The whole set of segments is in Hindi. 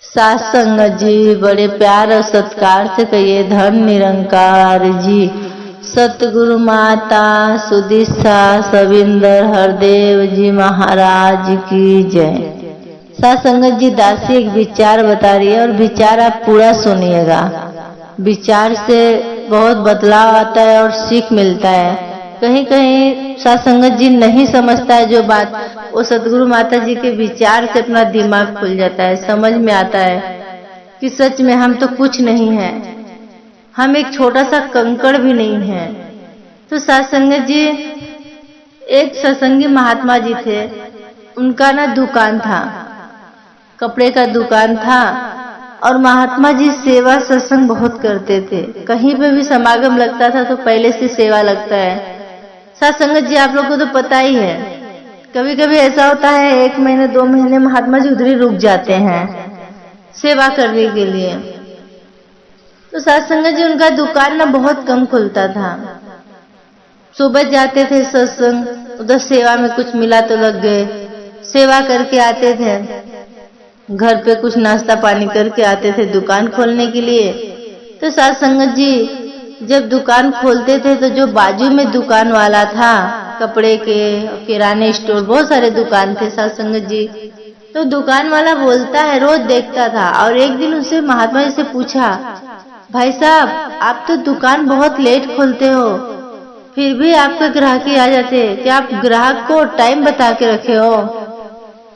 सास संगत जी बड़े प्यार और सत्कार से कहिए धन निरंकार जी। सतगुरु माता सुदिशा सविंदर हरदेव जी महाराज की जय। सास संगत जी दासी एक विचार बता रही है और विचार आप पूरा सुनिएगा। विचार से बहुत बदलाव आता है और सीख मिलता है। कहीं कहीं सास संगत जी नहीं समझता है जो बात, वो सतगुरु माता जी के विचार से अपना दिमाग खुल जाता है, समझ में आता है कि सच में हम तो कुछ नहीं है, हम एक छोटा सा कंकड़ भी नहीं है। तो सास संगत जी एक सत्संगी महात्मा जी थे, उनका ना दुकान था, कपड़े का दुकान था और महात्मा जी सेवा सत्संग बहुत करते थे। कहीं पे भी समागम लगता था तो पहले से सेवा लगता है। साथ संगत जी आप लोग को तो पता ही है, कभी कभी ऐसा होता है 1 महीने 2 महीने महात्मा जी उधर ही रुक जाते हैं सेवा करने के लिए। तो साथ संगत जी उनका दुकान ना बहुत कम खुलता था। सुबह जाते थे सत्संग, उधर सेवा में कुछ मिला तो लग गए, सेवा करके आते थे, घर पे कुछ नाश्ता पानी करके आते थे दुकान खोलने के लिए। तो साथ संगत जी जब दुकान खोलते थे तो जो बाजू में दुकान वाला था, कपड़े के किराने स्टोर बहुत सारे दुकान थे साथ संगत जी, तो दुकान वाला बोलता है, रोज देखता था और एक दिन उससे महात्मा जी से पूछा, भाई साहब आप तो दुकान बहुत लेट खोलते हो, फिर भी आपके ग्राहक आ जाते, क्या आप ग्राहक को टाइम बता के रखे हो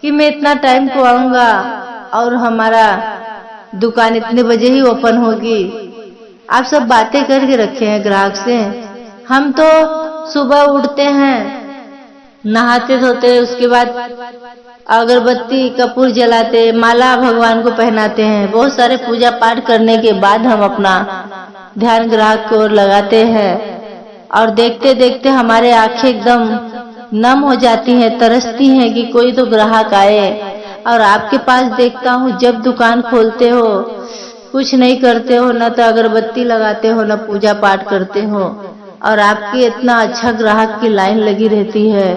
कि मैं इतना टाइम को आऊंगा और हमारा दुकान इतने बजे ही ओपन होगी? आप सब बातें करके रखे हैं ग्राहक से। हम तो सुबह उठते हैं, नहाते धोते, उसके बाद अगरबत्ती कपूर जलाते, माला भगवान को पहनाते हैं, बहुत सारे पूजा पाठ करने के बाद हम अपना ध्यान ग्राहक को लगाते हैं और देखते देखते हमारे आंखें एकदम नम हो जाती हैं, तरसती हैं कि कोई तो ग्राहक आए। और आपके पास देखता हूँ जब दुकान खोलते हो कुछ नहीं करते हो, न तो अगरबत्ती लगाते हो न पूजा पाठ करते हो, और आपकी इतना अच्छा ग्राहक की लाइन लगी रहती है।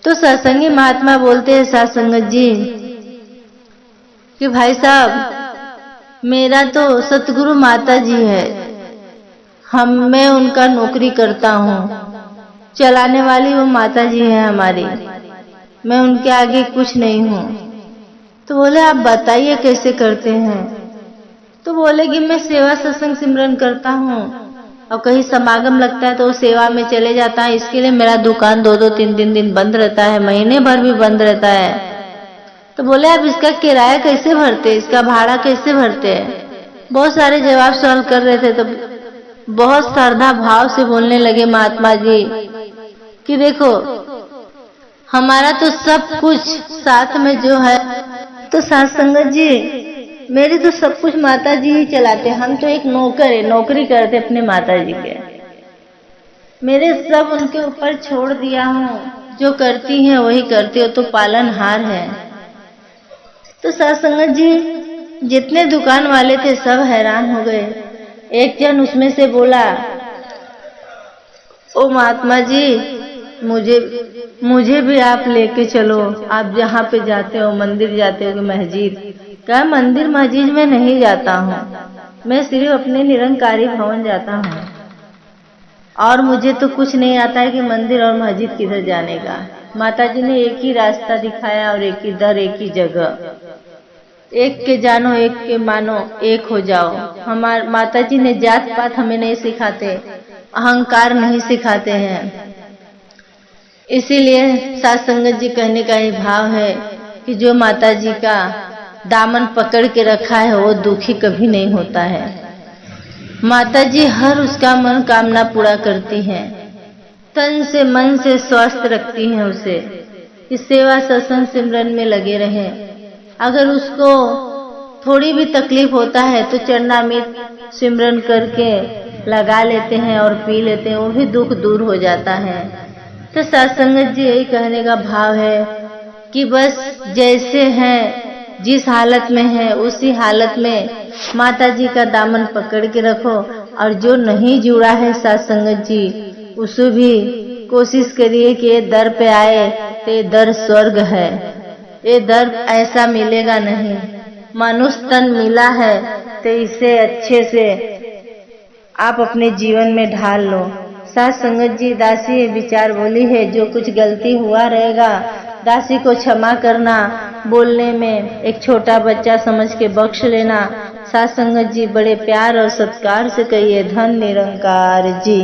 तो सत्संगी महात्मा बोलते हैं साथ संगत जी कि भाई साहब मेरा तो सतगुरु माता जी है, मैं उनका नौकरी करता हूँ, चलाने वाली वो माता जी है हमारी, मैं उनके आगे कुछ नहीं हूँ। तो बोले आप बताइए कैसे करते हैं? तो बोले कि मैं सेवा सत्संग सिमरन करता हूँ और कहीं समागम लगता है तो सेवा में चले जाता है, इसके लिए मेरा दुकान 2-2 3-3 दिन बंद रहता है, महीने भर भी बंद रहता है। तो बोले आप इसका किराया कैसे भरते, इसका भाड़ा कैसे भरते हैं? बहुत सारे जवाब सवाल कर रहे थे। तो बहुत श्रद्धा भाव से बोलने लगे महात्मा जी कि देखो हमारा तो सब कुछ साथ में जो है, तो साथ संगत जी मेरी तो सब कुछ माता जी ही चलाते, हम तो एक नौकर है, नौकरी करते अपने माता जी के, मेरे सब उनके ऊपर छोड़ दिया हूँ, जो करती हैं वही करती हो, तो पालनहार है। तो साथ संगत जी जितने दुकान वाले थे सब हैरान हो गए। एक जन उसमें से बोला, ओ महात्मा जी मुझे भी आप लेके चलो, आप जहाँ पे जाते हो, मंदिर जाते हो कि मस्जिद? क्या मंदिर मस्जिद में नहीं जाता हूँ, मैं सिर्फ अपने निरंकारी भवन जाता हूँ और मुझे तो कुछ नहीं आता है कि मंदिर और मस्जिद किधर जाने का। माता जी ने एक ही रास्ता दिखाया और एक ही दर, एक ही जगह, एक के जानो एक के मानो एक हो जाओ। हमारे माता जी ने जात पात हमें नहीं सिखाते, अहंकार नहीं सिखाते हैं। इसीलिए साथ संगत जी कहने का ये भाव है कि जो माता जी का दामन पकड़ के रखा है वो दुखी कभी नहीं होता है। माता जी हर उसका मनोकामना पूरा करती हैं, तन से मन से स्वस्थ रखती हैं उसे, इस सेवा सत्संग सिमरन में लगे रहे। अगर उसको थोड़ी भी तकलीफ होता है तो चरणामृत सिमरन करके लगा लेते हैं और पी लेते हैं, वो भी दुख दूर हो जाता है। तो सत्संगत जी यही कहने का भाव है कि बस जैसे हैं, जिस हालत में है उसी हालत में माता जी का दामन पकड़ के रखो, और जो नहीं जुड़ा है सत्संगत जी उसे भी कोशिश करिए कि ये दर पे आए, तो ये दर स्वर्ग है, ये दर ऐसा मिलेगा नहीं। मनुष्य तन मिला है तो इसे अच्छे से आप अपने जीवन में ढाल लो। साथ संगत जी दासी ये विचार बोली है, जो कुछ गलती हुआ रहेगा दासी को क्षमा करना, बोलने में एक छोटा बच्चा समझ के बख्श लेना। साथ संगत जी बड़े प्यार और सत्कार से कहिए धन निरंकार जी।